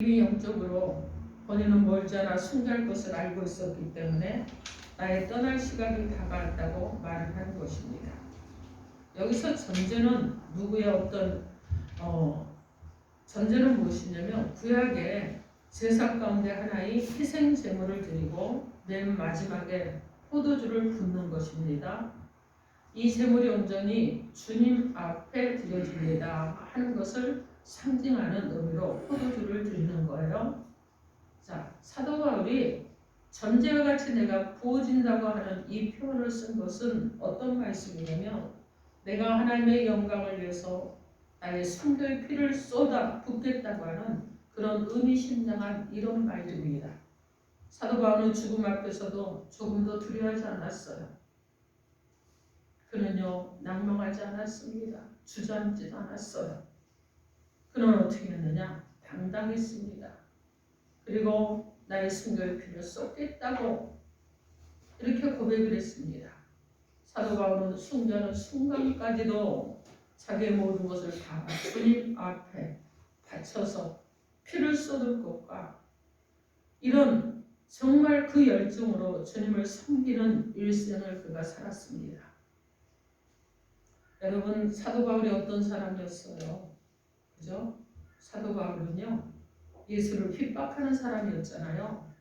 이미 영적으로 본인은 멀지 않아 순결 것을 알고 있었기 때문에 나의 떠날 시각이 다가왔다고 말을 하는 것입니다. 여기서 전제는 누구의 어떤 전제는 무엇이냐면 구약의 제사 가운데 하나의 희생 제물을 드리고 맨 마지막에 포도주를 붓는 것입니다. 이 제물이 온전히 주님 앞에 드려집니다 하는 것을 상징하는 의미로 포도주를 드리는 거예요. 자, 사도 바울이 전제와 같이 내가 부어진다고 하는 이 표현을 쓴 것은 어떤 말씀이냐면 내가 하나님의 영광을 위해서 나의 순결 피를 쏟아 붓겠다고 하는 그런 의미심장한 이런 말들입니다. 사도 바울은 죽음 앞에서도 조금도 두려워하지 않았어요. 그는요 낭망하지 않았습니다. 주저앉지도 않았어요. 그는 어떻게 했느냐? 당당했습니다. 그리고 나의 순결 피를 쏟겠다고 이렇게 고백을 했습니다. 사도 바울은 순결한 순간까지도 자기의 모든 것을 다 주님 앞에 바쳐서 피를 쏟을 것과 이런 정말 그 열정으로 주님을 섬기는 일생을 그가 살았습니다. 여러분, 사도 바울이 어떤 사람이었어요? 그죠? 사도 바울은요 예수를 핍박하는 사람이었잖아요.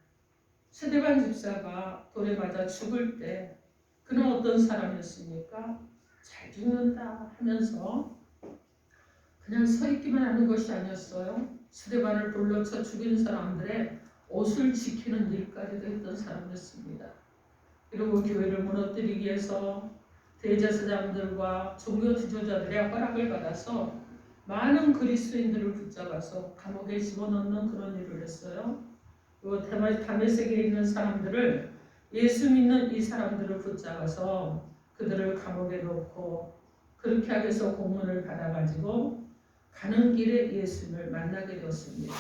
스데반 집사가 돌에 맞아 죽을 때 그는 어떤 사람이었습니까? 잘 죽는다 하면서 그냥 서 있기만 하는 것이 아니었어요. 스데반을 돌로 쳐 죽인 사람들의 옷을 지키는 일까지도 했던 사람이었습니다. 그리고 교회를 무너뜨리기 위해서 대제사장들과 종교 지도자들의 허락을 받아서 많은 그리스도인들을 붙잡아서 감옥에 집어넣는 그런 일을 했어요. 그리고 다메섹에 있는 사람들을 예수 믿는 이 사람들을 붙잡아서 그들을 감옥에 넣고 그렇게 하기 위해서 공문을 받아가지고 가는 길에 예수님을 만나게 되었습니다.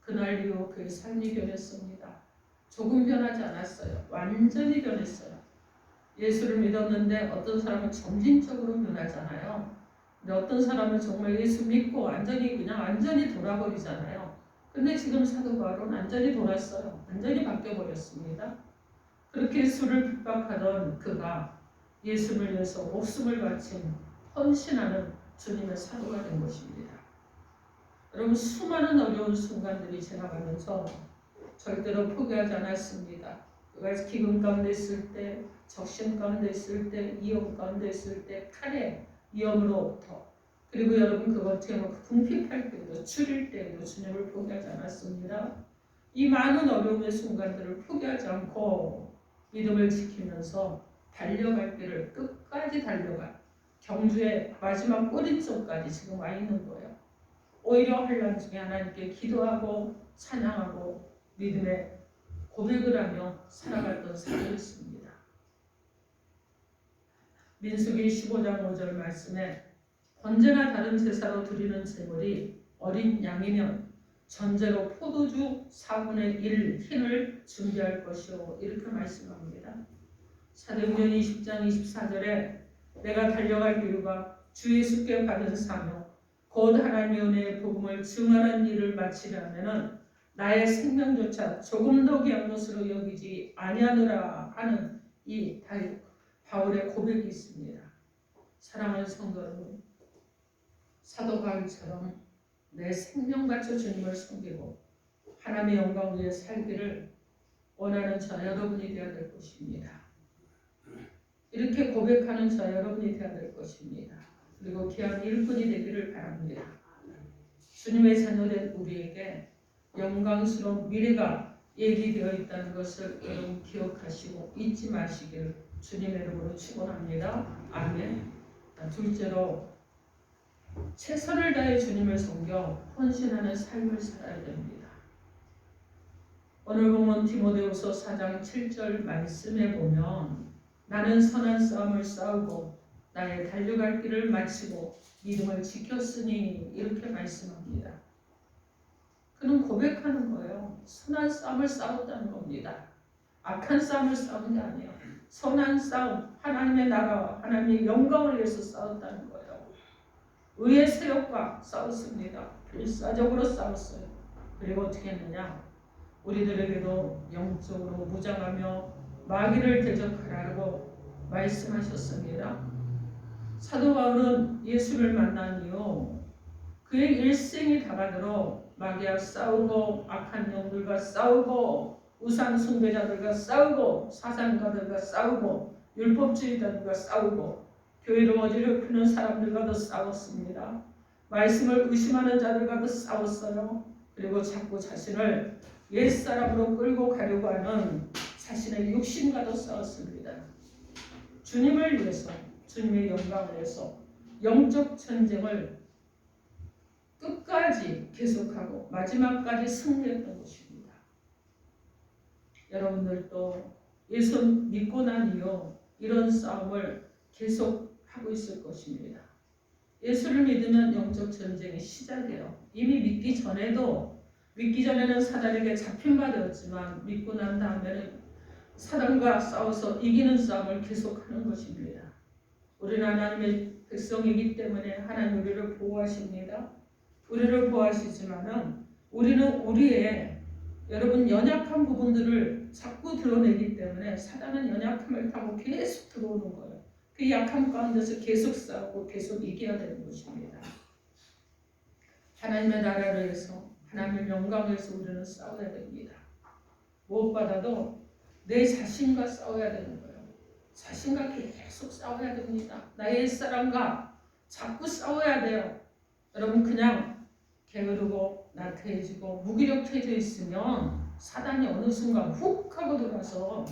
그날 이후 그의 삶이 변했습니다. 조금 변하지 않았어요. 완전히 변했어요. 예수를 믿었는데 어떤 사람은 점진적으로 변하잖아요. 근데 어떤 사람은 정말 예수 믿고 완전히 돌아버리잖아요. 근데 지금 사도 바울은 완전히 돌았어요. 완전히 바뀌어버렸습니다. 그렇게 예수를 핍박하던 그가 예수를 위해서 목숨을 바친 헌신하는 주님의 사도가 된 것입니다. 여러분, 수많은 어려운 순간들이 지나가면서 절대로 포기하지 않았습니다. 그가 기근 가운데 있을 때, 적신 가운데 있을 때, 위험 가운데 있을 때, 칼의 위험으로부터 그리고 여러분 그거 어떻게 하면 궁핍할 때도 줄일 때도 주님을 포기하지 않았습니다. 이 많은 어려움의 순간들을 포기하지 않고 믿음을 지키면서 달려갈 길을 끝까지 달려간 경주의 마지막 꼬리쪽까지 지금 와 있는 거예요. 오히려 환난 중에 하나님께 기도하고 찬양하고 믿음의 고백을 하며 살아갔던 사도였습니다. 민수기 15장 5절 말씀에 언제나 다른 제사로 드리는 제물이 어린 양이면 전제로 포도주 4분의 1 흰을 준비할 것이요 이렇게 말씀합니다. 사도행전 20장 24절에 내가 달려갈 길과 주 예수께 받은 사명 곧 하나님의 은혜의 복음을 증언하는 일을 마치려면은 나의 생명조차 조금도 귀한 것으로 여기지 아니하노라 하는 이 바울의 고백이 있습니다. 사랑하는 성도 여러분, 사도 바울처럼 내 생명 바쳐 주님을 섬기고 하나님의 영광 위에 살기를 원하는 저 여러분이 되어야 될 것입니다. 이렇게 고백하는 저 여러분이 되어야 될 것입니다. 그리고 귀한 일꾼이 되기를 바랍니다. 주님의 자녀된 우리에게 영광스러운 미래가 예비되어 있다는 것을 여러분 기억하시고 잊지 마시기를 주님의 이름으로 축원합니다. 아멘. 둘째로 최선을 다해 주님을 섬겨 헌신하는 삶을 살아야 됩니다. 오늘 본문 디모데후서 4장 7절 말씀에 보면 나는 선한 싸움을 싸우고 나의 달려갈 길을 마치고 믿음을 지켰으니 이렇게 말씀합니다. 그는 고백하는 거예요. 선한 싸움을 싸웠다는 겁니다. 악한 싸움을 싸운 게 아니에요. 선한 싸움, 하나님의 나라와 하나님의 영광을 위해서 싸웠다는 거예요. 의의 세력과 싸웠습니다. 필사적으로 싸웠어요. 그리고 어떻게 했느냐? 우리들에게도 영적으로 무장하며 마귀를 대적하라고 말씀하셨습니다. 사도 바울은 예수를 만난 이후 그의 일생이 다가들어 마귀와 싸우고 악한 영들과 싸우고 우상 숭배자들과 싸우고 사상가들과 싸우고 율법주의자들과 싸우고 교회를 어지럽히는 사람들과도 싸웠습니다. 말씀을 의심하는 자들과도 싸웠어요. 그리고 자꾸 자신을 옛사람으로 끌고 가려고 하는 자신의 육신과도 싸웠습니다. 주님을 위해서, 주님의 영광을 위해서 영적 전쟁을 끝까지 계속하고 마지막까지 승리했던 것입니다. 여러분들도 예수 믿고 난 이후 이런 싸움을 계속하고 있을 것입니다. 예수를 믿으면 영적 전쟁이 시작이에요. 이미 믿기 전에는 사단에게 잡힌 바 되었지만 믿고 난 다음에는 사단과 싸워서 이기는 싸움을 계속하는 것입니다. 우리는 하나님의 백성이기 때문에 하나님 우리를 보호하십니다. 우리를 보호하시지만은 우리는 우리의 여러분 연약한 부분들을 자꾸 드러내기 때문에 사단은 연약함을 타고 계속 들어오는 거예요. 그 약함 가운데서 계속 싸우고 계속 이겨야 되는 것입니다. 하나님의 나라를 위해서 하나님의 영광을 위해서 우리는 싸워야 됩니다. 무엇보다도 내 자신과 싸워야 되는 거예요. 자신과 계속 싸워야 됩니다. 나의 옛사람과 자꾸 싸워야 돼요. 여러분 그냥 게으르고 나태해지고 무기력해져 있으면 사단이 어느 순간 훅 하고 들어와서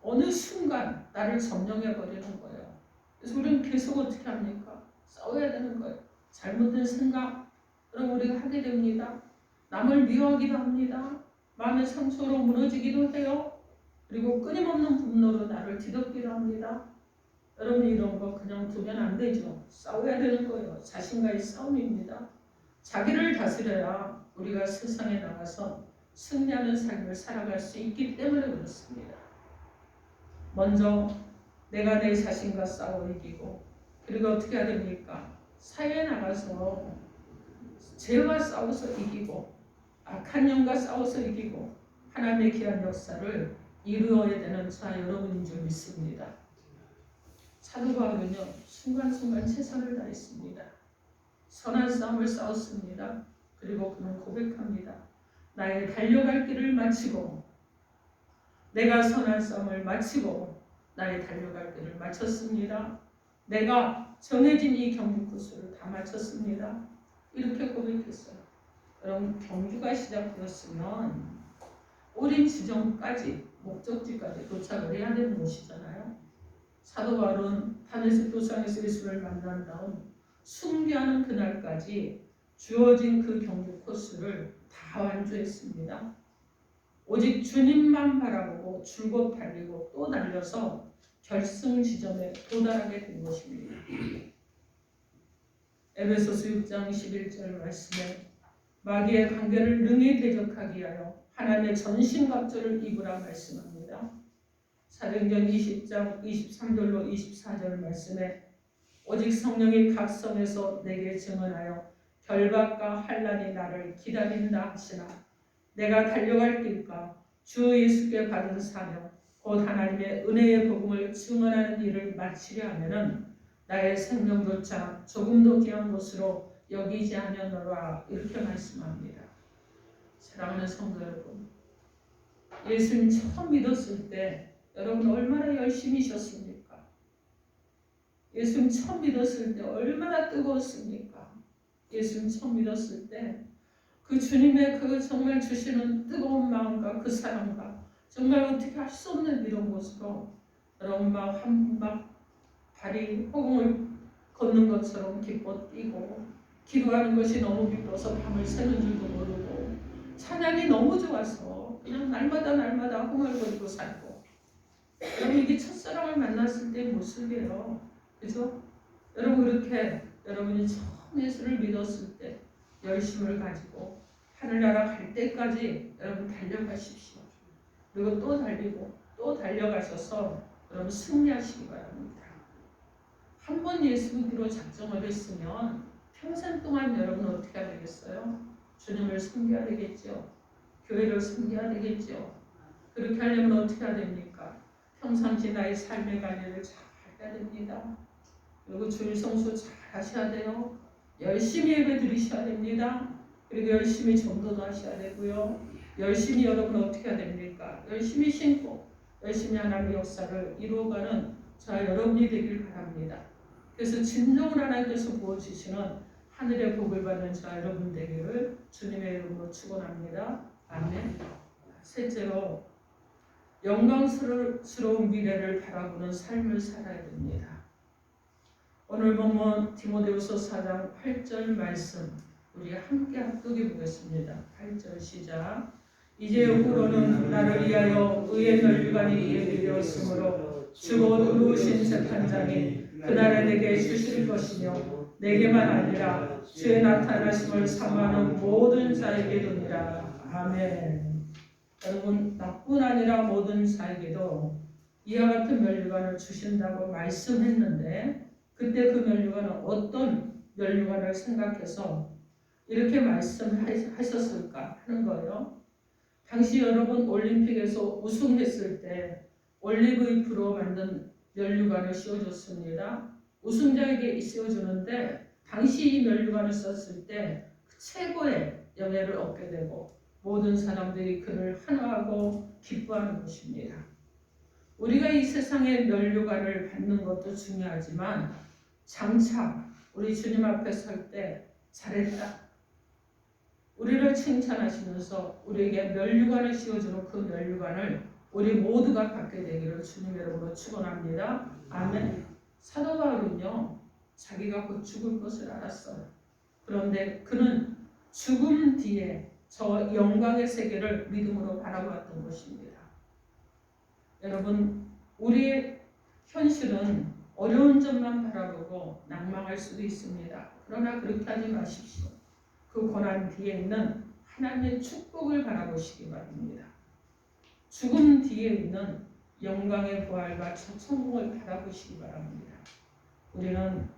어느 순간 나를 점령해 버리는 거예요. 그래서 우리는 계속 어떻게 합니까? 싸워야 되는 거예요. 잘못된 생각 그럼 우리가 하게 됩니다. 남을 미워하기도 합니다. 마음의 상처로 무너지기도 해요. 그리고 끊임없는 분노로 나를 뒤덮기도 합니다. 여러분 이런 거 그냥 두면 안 되죠. 싸워야 되는 거예요. 자신과의 싸움입니다. 자기를 다스려야 우리가 세상에 나가서 승리하는 삶을 살아갈 수 있기 때문에 그렇습니다. 먼저 내가 내 자신과 싸워 이기고 그리고 어떻게 해야 됩니까? 사회에 나가서 죄와 싸워서 이기고 악한 영과 싸워서 이기고 하나님의 귀한 역사를 이루어야 되는 자 여러분인 줄 믿습니다. 사도 바울은요 순간순간 최선을 다했습니다. 선한 싸움을 싸웠습니다. 그리고 그는 고백합니다. 나의 달려갈 길을 마치고 내가 선한 싸움을 마치고 나의 달려갈 길을 마쳤습니다. 내가 정해진 이 경주 코스를 다 마쳤습니다. 이렇게 고백했어요. 여러분 경주가 시작되었으면 오랜 지점까지 목적지까지 도착을 해야 되는 것이잖아요. 사도 바울은 다메섹 도상에서 예수를 만난 다음 숭배하는 그날까지 주어진 그 경주 코스를 다 완주했습니다. 오직 주님만 바라보고 줄곧 달리고 또 달려서 결승 지점에 도달하게 된 것입니다. 에베소서 6장 11절 말씀에 마귀의 관계를 능히 대적하기 위하여 하나님의 전신갑주를 입으라 말씀합니다. 사도행전 20장 23절로 24절 말씀에 오직 성령이 각 성에서 내게 증언하여 결박과 환난이 나를 기다린다 하시나 내가 달려갈 길과 주 예수께 받은 사명 곧 하나님의 은혜의 복음을 증언하는 일을 마치려 하면은 나의 생명조차 조금도 귀한 것으로 여기지 아니하노라 이렇게 말씀합니다. 사랑하는 성도 여러분, 예수님 처음 믿었을 때 여러분 얼마나 열심히셨습니까? 예수님 처음 믿었을 때 얼마나 뜨거웠습니까? 예수님 처음 믿었을 때 그 주님의 그 정말 주시는 뜨거운 마음과 그 사랑과 정말 어떻게 할 수 없는 이런 모습으로 여러분 막 발이 허공을 걷는 것처럼 기뻐 뛰고 기도하는 것이 너무 기뻐서 밤을 새는 줄도 모르고 찬양이 너무 좋아서 그냥 날마다 흥얼거리고 살고 여러분 이게 첫사랑을 만났을 때의 모습이에요. 그죠? 여러분 그렇게 여러분이 처음 예수를 믿었을 때 열심을 가지고 하늘나라 갈 때까지 여러분 달려가십시오. 그리고 또 달리고 또 달려가셔서 여러분 승리하시기 바랍니다. 한번 예수 믿기로 작정을 했으면 평생 동안 여러분 어떻게 하겠어요? 주님을 섬겨야 되겠죠. 교회를 섬겨야 되겠죠. 그렇게 하려면 어떻게 해야 됩니까? 평상시 나의 삶의 관리를 잘 해야 됩니다. 그리고 주일 성수 잘 하셔야 돼요. 열심히 예배 드리셔야 됩니다. 그리고 열심히 전도도 하셔야 되고요. 열심히 여러분 어떻게 해야 됩니까? 열심히 신고 열심히 하나님의 역사를 이루어가는 자 여러분이 되길 바랍니다. 그래서 진정으로 하나님께서 부어주시는 하늘의 복을 받는 자 여러분 되기를 주님의 이름으로 축원합니다. 아멘. 셋째로 영광스러운 미래를 바라보는 삶을 살아야 됩니다. 오늘 본문 디모데후서 4장 8절 말씀 우리 함께 합독해 보겠습니다. 8절 시작. 이제 후로는 나를 위하여 의의 멸류관이 예비되었으므로 주곧 의로우신 재판장이 그날에 내게 주실 것이며 내게만 아니라 주의 나타나심을 사모하는 모든 자에게도니라. 아멘. 여러분 나뿐 아니라 모든 자에게도 이와 같은 멸류관을 주신다고 말씀했는데 그때 그 멸류관은 어떤 멸류관을 생각해서 이렇게 말씀하셨을까 하는 거예요. 당시 여러분 올림픽에서 우승했을 때 올리브잎으로 만든 멸류관을 씌워줬습니다. 우승자에게 씌워주는데 당시 이 멸류관을 썼을 때 최고의 영예를 얻게 되고 모든 사람들이 그를 환호하고 기뻐하는 것입니다. 우리가 이 세상의 멸류관을 받는 것도 중요하지만 장차 우리 주님 앞에 설 때 잘했다. 우리를 칭찬하시면서 우리에게 멸류관을 씌워주는 그 멸류관을 우리 모두가 받게 되기를 주님의 이름으로 축원합니다. 아멘. 사도 바울은요 자기가 곧 죽을 것을 알았어요. 그런데 그는 죽음 뒤에 저 영광의 세계를 믿음으로 바라보았던 것입니다. 여러분 우리의 현실은 어려운 점만 바라보고 낭망할 수도 있습니다. 그러나 그렇게 하지 마십시오. 그 고난 뒤에 있는 하나님의 축복을 바라보시기 바랍니다. 죽음 뒤에 있는 영광의 부활과 저 천국을 바라보시기 바랍니다. 우리는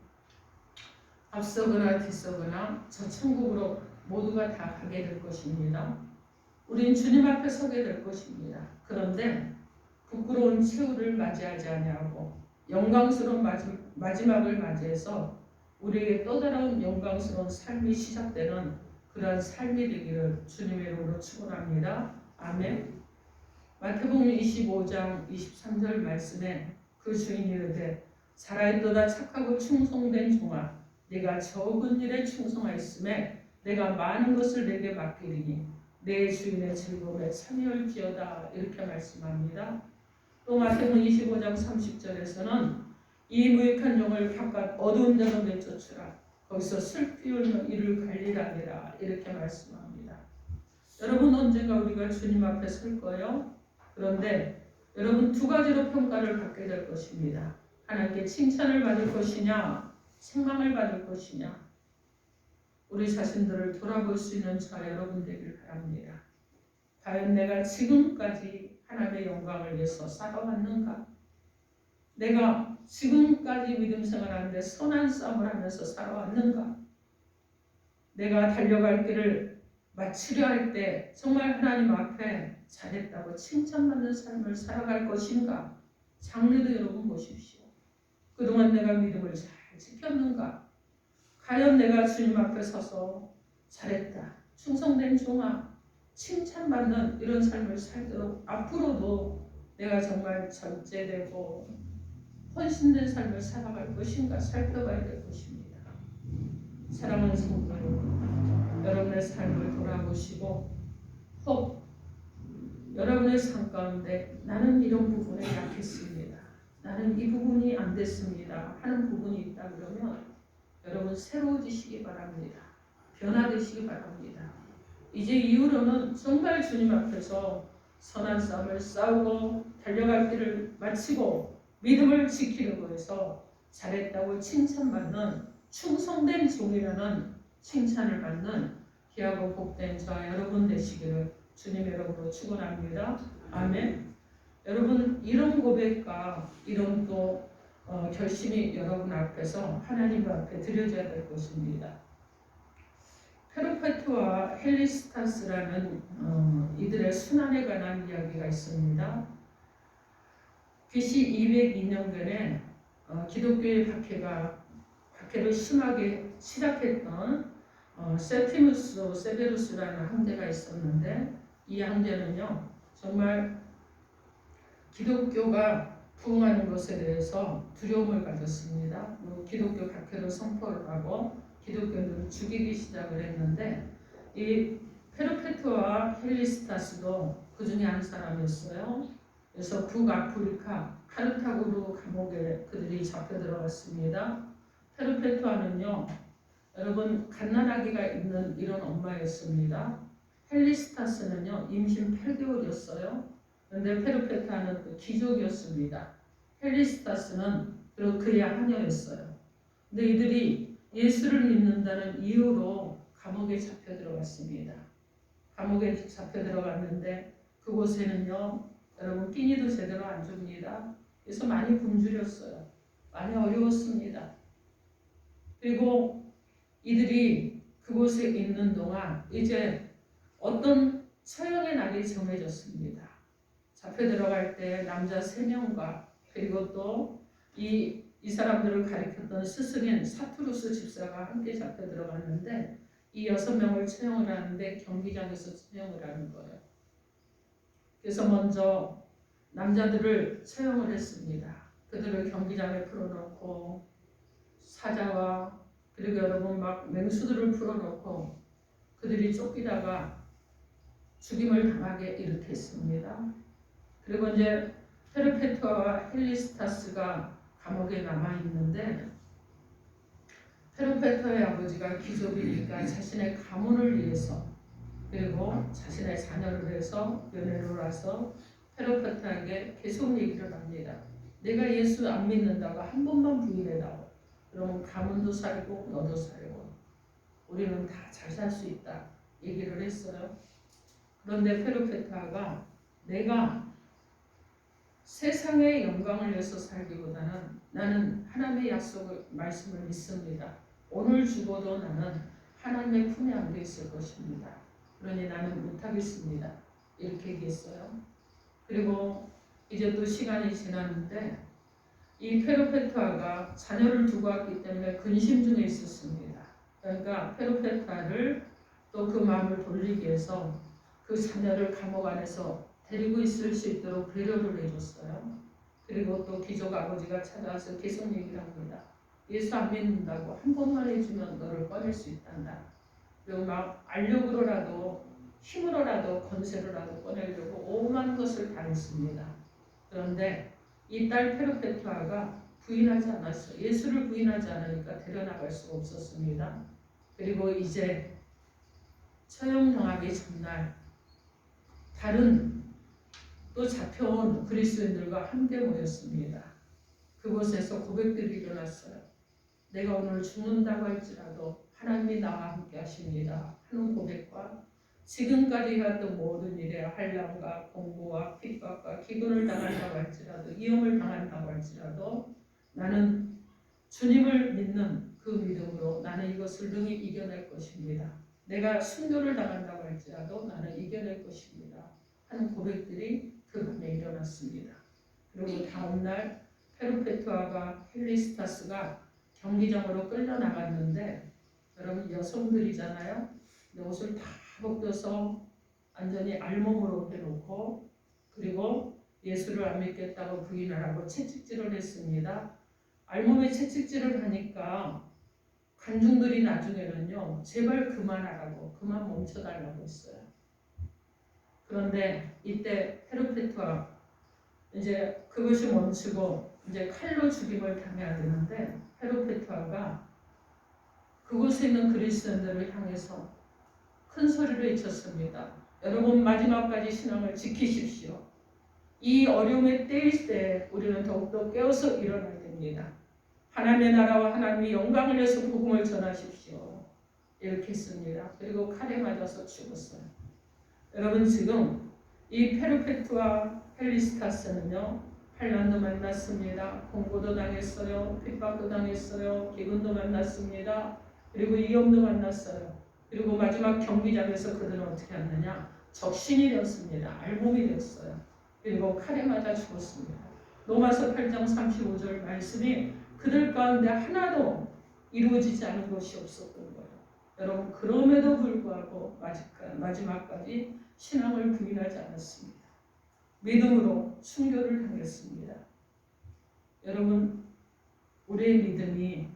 앞서거나 뒤서거나 저 천국으로 모두가 다 가게 될 것입니다. 우린 주님 앞에 서게 될 것입니다. 그런데 부끄러운 최후를 맞이하지 아니하고 영광스러운 마지막을 맞이해서 우리에게 또 다른 영광스러운 삶이 시작되는 그러한 삶이 되기를 주님의 이름으로 축원합니다. 아멘. 마태복음 25장 23절 말씀에 그 주인이 이르되 잘하였도다 착하고 충성된 종아 네가 적은 일에 충성하였음에 내가 많은 것을 내게 맡기리니 내 주인의 즐거움에 참여할지어다 이렇게 말씀합니다. 또 마태복음 25장 30절에서는 이 무익한 종을 바깥 어두운 데로 내쫓으라. 거기서 슬피 울며 이를 갈리라니라 이렇게 말씀합니다. 여러분 언젠가 우리가 주님 앞에 설 거예요. 그런데 여러분 두 가지로 평가를 받게 될 것입니다. 하나님께 칭찬을 받을 것이냐 책망을 받을 것이냐. 우리 자신들을 돌아볼 수 있는 저 여러분 되길 바랍니다. 과연 내가 지금까지 하나님의 영광을 위해서 살아왔는가? 내가 지금까지 믿음 생활하는데 선한 싸움을 하면서 살아왔는가? 내가 달려갈 길을 마치려 할 때 정말 하나님 앞에 잘했다고 칭찬받는 삶을 살아갈 것인가? 장래도 여러분 보십시오. 그동안 내가 믿음을 잘 지켰는가? 과연 내가 주님 앞에 서서 잘했다, 충성된 종아, 칭찬받는 이런 삶을 살도록 앞으로도 내가 정말 절제되고 헌신된 삶을 살아갈 것인가 살펴봐야 될 것입니다. 사랑하는 성도 여러분, 여러분의 삶을 돌아보시고 혹 여러분의 삶 가운데 나는 이런 부분에 약했습니다. 나는 이 부분이 안 됐습니다 하는 부분이 있다 그러면 여러분 새로워지시기 바랍니다. 변화되시기 바랍니다. 이제 이후로는 정말 주님 앞에서 선한 싸움을 싸우고 달려갈 길을 마치고 믿음을 지키려고 해서 잘했다고 칭찬받는 충성된 종이라는 칭찬을 받는 귀하고 복된 저와 여러분 되시기를 주님의 이름으로 축원합니다. 아멘. 여러분 이런 고백과 이런 또 결심이 여러분 앞에서 하나님 앞에 드려져야 될 것입니다. 페르페투아와 헬리스타스라는 이들의 순환에 관한 이야기가 있습니다. BC 202년경에 기독교의 박해를 심하게 시작했던 세티무스 세베루스라는 황제가 있었는데, 이 황제는요 정말 기독교가 부흥하는 것에 대해서 두려움을 가졌습니다. 기독교 박해를 선포를 하고 기독교인들을 죽이기 시작을 했는데, 이 페르페투아와 헬리스타스도 그 중에 한 사람이었어요. 그래서 북아프리카 카르타고로 감옥에 그들이 잡혀 들어갔습니다. 페르페투아는요, 여러분 갓난아기가 있는 이런 엄마였습니다. 헬리스타스는요 임신 8개월이었어요. 그런데 페르페투아는 그 기족이었습니다. 헬리스타스는 그의 하녀였어요. 근데 이들이 예수를 믿는다는 이유로 감옥에 잡혀 들어갔습니다. 감옥에 잡혀 들어갔는데 그곳에는요 여러분 끼니도 제대로 안 줍니다. 그래서 많이 굶주렸어요. 많이 어려웠습니다. 그리고 이들이 그곳에 있는 동안 이제 어떤 처형의 날이 정해졌습니다. 잡혀 들어갈 때 남자 3명과 그리고 또 이 사람들을 가리켰던 스승인 사투루스 집사가 함께 잡혀 들어갔는데, 이 6명을 처형을 하는데 경기장에서 처형을 하는 거예요. 그래서 먼저 남자들을 처형을 했습니다. 그들을 경기장에 풀어놓고 사자와 그리고 여러분 막 맹수들을 풀어놓고 그들이 쫓기다가 죽임을 당하게 일으켰습니다. 그리고 이제 페르페투아와 헬리스타스가 감옥에 남아있는데, 페르페투아의 아버지가 귀족이니까 자신의 가문을 위해서 그리고 자신의 자녀를 위해서 연애를 와서 페르페투아에게 계속 얘기를 합니다. 내가 예수 안 믿는다고 한 번만 부인해다오. 그러면 가문도 살고 너도 살고 우리는 다 잘 살 수 있다 얘기를 했어요. 그런데 페르페투아가 내가 세상의 영광을 위해서 살기보다는 나는 하나님의 약속을 말씀을 믿습니다. 오늘 죽어도 나는 하나님의 품에 안겨 있을 것입니다. 그러니 나는 못하겠습니다. 이렇게 얘기했어요. 그리고 이제 또 시간이 지났는데 이 페르페투아가 자녀를 두고 왔기 때문에 근심 중에 있었습니다. 그러니까 페르페투아를 또 그 마음을 돌리기 위해서 그 자녀를 감옥 안에서 데리고 있을 수 있도록 배려를 해줬어요. 그리고 또 귀족 아버지가 찾아와서 계속 얘기를 합니다. 예수 안 믿는다고 한 번만 해주면 너를 꺼낼 수 있단다. 그리고 막 알력으로라도 힘으로라도 건세로라도 꺼내려고 오만 것을 다 했습니다. 그런데 이 딸 페르페투아가 부인하지 않았어요. 예수를 부인하지 않으니까 데려나갈 수가 없었습니다. 그리고 이제 처형당하기 전날 다른 또 잡혀온 그리스도인들과 함께 모였습니다. 그곳에서 고백들이 일어났어요. 내가 오늘 죽는다고 할지라도 하나님이 나와 함께 하십니다 하는 고백과 지금까지 해왔던 모든 일에 환난과 공고와 핍박과 기근을 당한다고 할지라도 위험을 당한다고 할지라도 나는 주님을 믿는 그 믿음으로 나는 이것을 능히 이겨낼 것입니다. 내가 순교를 당한다고 할지라도 나는 이겨낼 것입니다 하는 고백들이 그 밤에 일어났습니다. 그리고 다음날 페르페투아가 헬리스타스가 경기장으로 끌려나갔는데, 여러분 여성들이잖아요. 옷을 다 벗겨서 완전히 알몸으로 해놓고 그리고 예수를 안 믿겠다고 부인하라고 채찍질을 했습니다. 알몸에 채찍질을 하니까 관중들이 나중에는요 제발 그만하라고 그만 멈춰달라고 했어요. 그런데 이때 페르페투아 이제 그것이 멈추고 이제 칼로 죽임을 당해야 되는데, 페르페투아가 그곳에 있는 그리스도인들을 향해서 큰 소리를 외쳤습니다. 여러분 마지막까지 신앙을 지키십시오. 이 어려움의 때일 때 우리는 더욱더 깨어서 일어나야 됩니다. 하나님의 나라와 하나님의 영광을 위해서 복음을 전하십시오. 이렇게 했습니다. 그리고 칼에 맞아서 죽었어요. 여러분 지금 이 페르페투아 헬리스타스는요 환난도 만났습니다. 공고도 당했어요. 핍박도 당했어요. 기근도 만났습니다. 그리고 위험도 만났어요. 그리고 마지막 경기장에서 그들은 어떻게 하느냐? 적신이 되었습니다. 알몸이 되었어요. 그리고 칼에 맞아 죽었습니다. 로마서 8장 35절 말씀이 그들 가운데 하나도 이루어지지 않은 것이 없었던 거예요. 여러분, 그럼에도 불구하고 마지막까지 신앙을 부인하지 않았습니다. 믿음으로 순교를 당했습니다. 여러분, 우리의 믿음이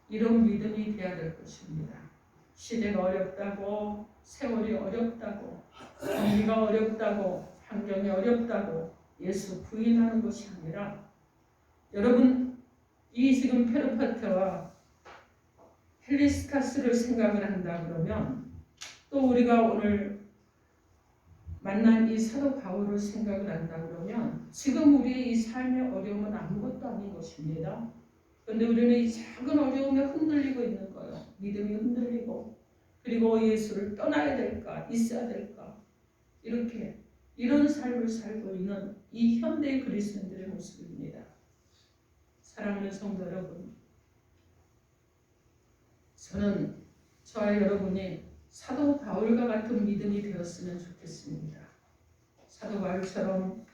이런 믿음이 되어야 될 것입니다. 시대가 어렵다고, 세월이 어렵다고, 경기가 어렵다고, 환경이 어렵다고 예수 부인하는 것이 아니라, 여러분, 이 지금 페르파테와 헬리스타스를 생각을 한다 그러면, 또 우리가 오늘 만난 이 사도 바울을 생각을 한다 그러면, 지금 우리의 이 삶의 어려움은 아무것도 아닌 것입니다. 그런데 우리는 이 작은 어려움에 흔들리고 있는 거예요. 믿음이 흔들리고, 그리고 예수를 떠나야 될까, 있어야 될까, 이런 삶을 살고 있는 이 현대의 그리스도인들의 모습입니다. 사랑하는 성도 여러분, 저는 저와 여러분이 사도 바울과 같은 믿음이 되었으면 좋겠습니다. 사도 바울처럼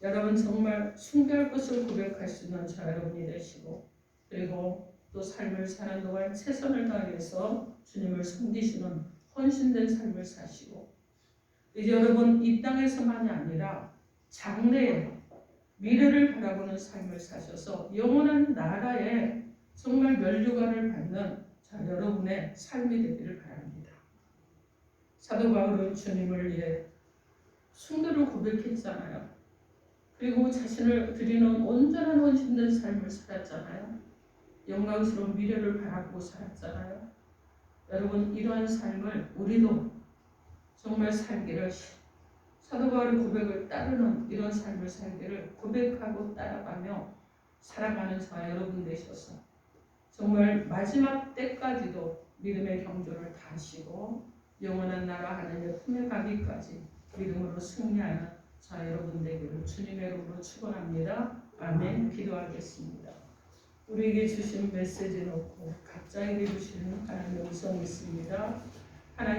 여러분 정말 숭배할 것을 고백할 수 있는 저와 여러분이 되시고, 그리고 또 삶을 사는 동안 최선을 다해서 주님을 섬기시는 헌신된 삶을 사시고, 이제 여러분 이 땅에서만이 아니라 장래에 미래를 바라보는 삶을 사셔서 영원한 나라에 정말 면류관을 받는 여러분의 삶이 되기를 바랍니다. 사도 바울은 주님을 위해 순교를 고백했잖아요. 그리고 자신을 드리는 온전한 헌신된 삶을 살았잖아요. 영광스러운 미래를 바라보고 살았잖아요. 여러분, 이러한 삶을 우리도 정말 살기를, 사도 바울의 고백을 따르는 이런 삶을 살기를 고백하고 따라가며 살아가는 저와 여러분 되셔서 정말 마지막 때까지도 믿음의 경주를 다하시고 영원한 나라 하나님의 품에 가기까지 믿음으로 승리하는 저와 여러분 되기를 주님의 이름으로 축원합니다. 아멘. 기도하겠습니다. 우리에게 주신 메시지 놓고 각자에게 주시는 하나님의 음성이 있습니다. 하나님